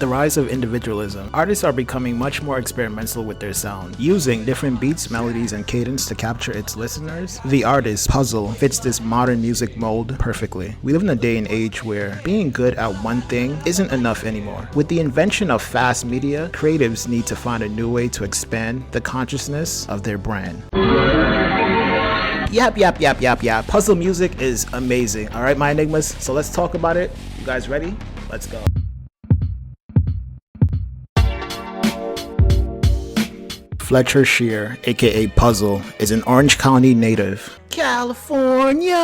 the rise of individualism, artists are becoming much more experimental with their sound, using different beats, melodies, and cadence to capture its listeners. The artist, Puzzle, fits this modern music mold perfectly. We live in a day and age where being good at one thing isn't enough anymore. With the invention of fast media, creatives need to find a new way to expand the consciousness of their brand. Yap. Puzzle music is amazing. Alright, my enigmas, so let's talk about it. You guys ready? Let's go. Fletcher Shears, aka Puzzle, is an Orange County native. California,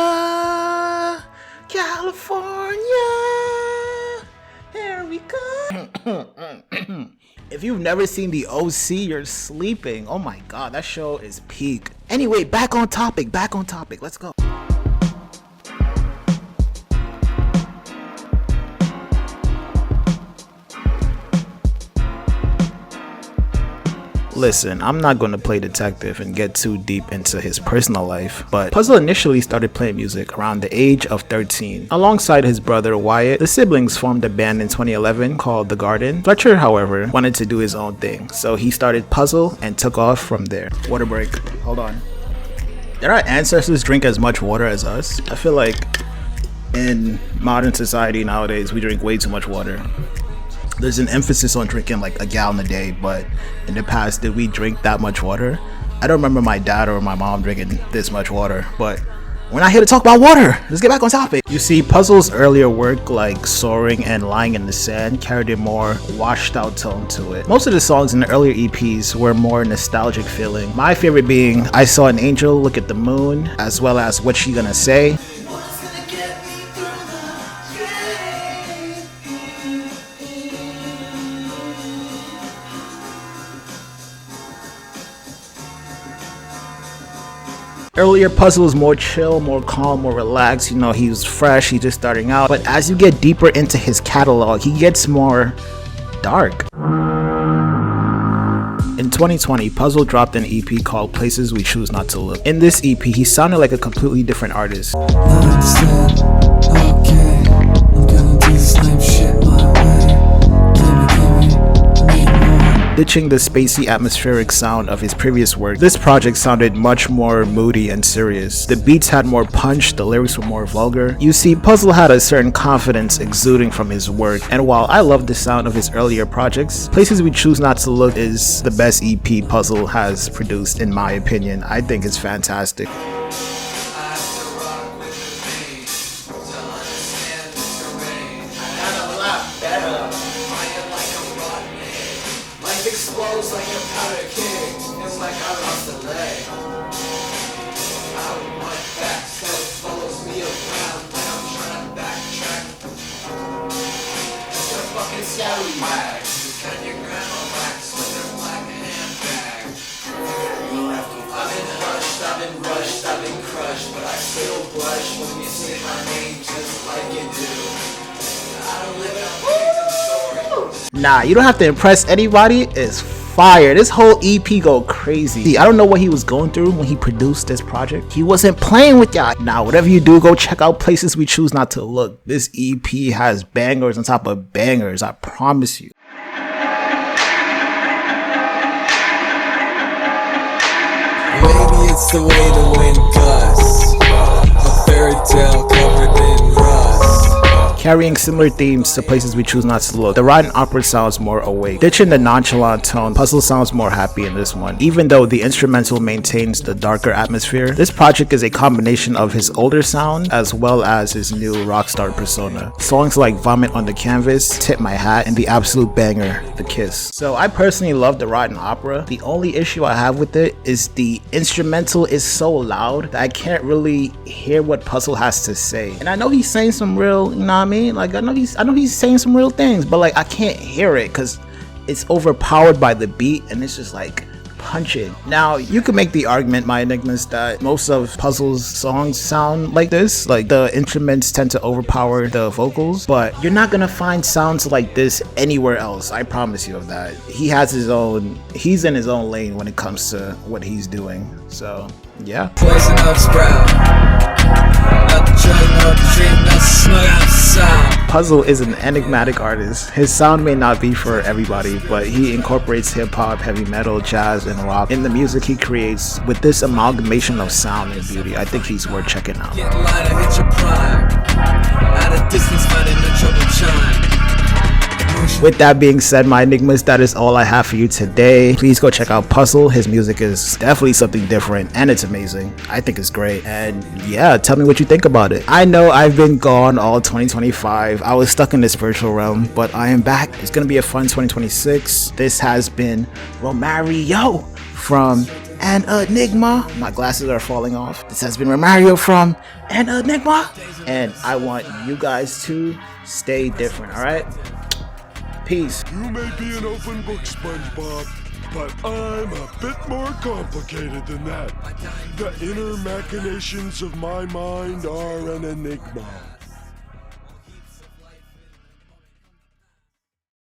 here we go. If you've never seen the OC, you're sleeping. Oh my god, that show is peak. Anyway, back on topic, let's go. Listen, I'm not going to play detective and get too deep into his personal life, but Puzzle initially started playing music around the age of 13. Alongside his brother Wyatt, the siblings formed a band in 2011 called The Garden. Fletcher, however, wanted to do his own thing, so he started Puzzle and took off from there. Water break. Hold on. Did our ancestors drink as much water as us? I feel like in modern society nowadays, we drink way too much water. There's an emphasis on drinking like a gallon a day, but in the past, did we drink that much water? I don't remember my dad or my mom drinking this much water, but we're not here to talk about water. Let's get back on topic. You see, Puzzle's earlier work like Soaring and Lying in the Sand carried a more washed out tone to it. Most of the songs in the earlier EPs were more nostalgic feeling. My favorite being I Saw an Angel Look at the Moon, as well as What She Gonna Say. Earlier, Puzzle was more chill, more calm, more relaxed. You know, he was fresh, he's just starting out. But as you get deeper into his catalog, he gets more dark. In 2020, Puzzle dropped an EP called Places We Choose Not to Look. In this EP, he sounded like a completely different artist. Ditching the spacey atmospheric sound of his previous work, this project sounded much more moody and serious. The beats had more punch, the lyrics were more vulgar. You see, Puzzle had a certain confidence exuding from his work, and while I love the sound of his earlier projects, Places We Choose Not to Look is the best EP Puzzle has produced in my opinion. I think it's fantastic. Explodes like a powder king. It's like I lost a leg. I went back, so it follows me around like I'm trying to backtrack. It's a fucking scallywag. Can your grandma wax with her black handbag? I've been hushed, I've been rushed, I've been crushed, but I still blush when you say my name just like you do. I don't live in a story. Nah, you don't have to impress anybody. It's fire. This whole EP go crazy. I don't know what he was going through when he produced this project. He wasn't playing with y'all. Now, whatever you do, go check out Places We Choose Not to Look. This EP has bangers on top of bangers. I promise you. Maybe it's the way the wind gusts. A fairy tale covered in rust. Carrying similar themes to Places We Choose Not to Look, the Rotten Opera sounds more awake. Ditching the nonchalant tone, Puzzle sounds more happy in this one. Even though the instrumental maintains the darker atmosphere, this project is a combination of his older sound as well as his new rockstar persona. Songs like Vomit on the Canvas, Tip My Hat, and the absolute banger, The Kiss. So I personally love the Rotten Opera. The only issue I have with it is the instrumental is so loud that I can't really hear what Puzzle has to say. And I know he's saying some real, you know what I mean? Like I know he's saying some real things, but like I can't hear it because it's overpowered by the beat and it's just like punching. Now you could make the argument, my enigmas, that most of Puzzle's songs sound like this, like the instruments tend to overpower the vocals, but you're not gonna find sounds like this anywhere else. I promise you of that. He's in his own lane when it comes to what he's doing. So yeah. Poison of sprout. Not the joint, not the dream, not the smug outside. Puzzle is an enigmatic artist. His sound may not be for everybody, but he incorporates hip-hop, heavy metal, jazz, and rock in the music he creates with this amalgamation of sound and beauty. I think he's worth checking out. Get lighter, hit your prime. At a distance, fighting the trouble chime. With that being said, my enigmas, that is all I have for you today. Please go check out Puzzle. His music is definitely something different and it's amazing. I think it's great. And yeah, tell me what you think about it. I know I've been gone all 2025. I was stuck in this virtual realm, but I am back. It's gonna be a fun 2026. This has been Romario from An Enigma. My glasses are falling off. This has been Romario from An Enigma. And I want you guys to stay different, alright? Peace. You may be an open book, SpongeBob, but I'm a bit more complicated than that. The inner machinations of my mind are an enigma.